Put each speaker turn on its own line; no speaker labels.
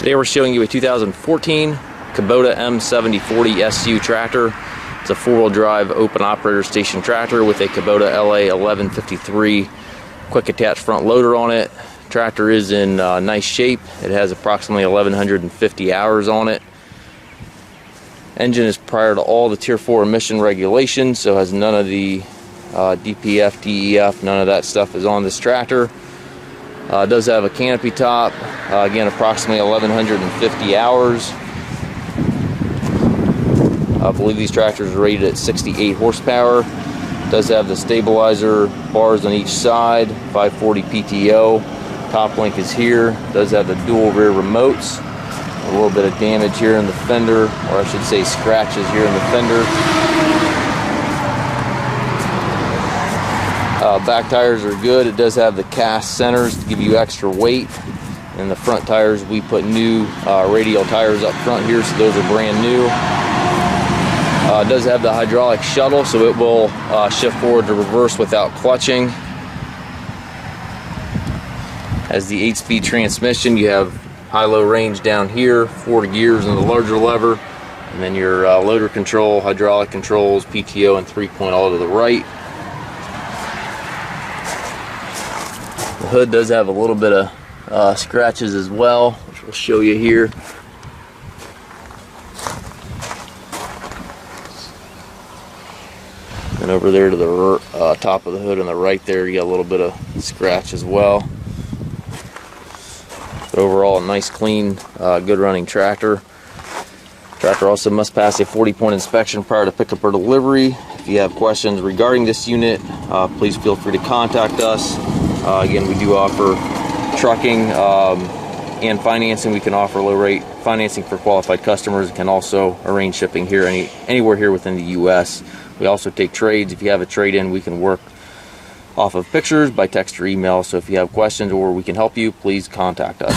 Today we're showing you a 2014 Kubota M7040SUHD tractor. It's a four-wheel drive open operator station tractor with a Kubota LA 1153 quick attach front loader on it. Tractor is in nice shape. It has approximately 1150 hours on it. Engine is prior to all the Tier 4 emission regulations, so has none of the DPF, DEF, none of that stuff is on this tractor. It does have a canopy top, again approximately 1150 hours. I believe these tractors are rated at 68 horsepower. It does have the stabilizer bars on each side, 540 PTO. Top link is here. It does have the dual rear remotes. A little bit of damage here in the fender, or I should say scratches here in the fender. Back tires are good. It does have the cast centers to give you extra weight. And the front tires, we put new radial tires up front here, so those are brand new. It does have the hydraulic shuttle, so it will shift forward to reverse without clutching. As the 8-speed transmission, you have high-low range down here, 4 gears and the larger lever, and then your loader control, hydraulic controls, PTO, and 3-point all to the right. The hood does have a little bit of scratches as well, which we'll show you here. And over there to the top of the hood on the right there, you got a little bit of scratch as well. But overall, a nice, clean, good running tractor. Tractor also must pass a 40-point inspection prior to pickup or delivery. If you have questions regarding this unit, please feel free to contact us. Again, we do offer trucking and financing. We can offer low-rate financing for qualified customers. We can also arrange shipping here anywhere here within the U.S. We also take trades. If you have a trade-in, we can work off of pictures by text or email. So if you have questions or we can help you, please contact us.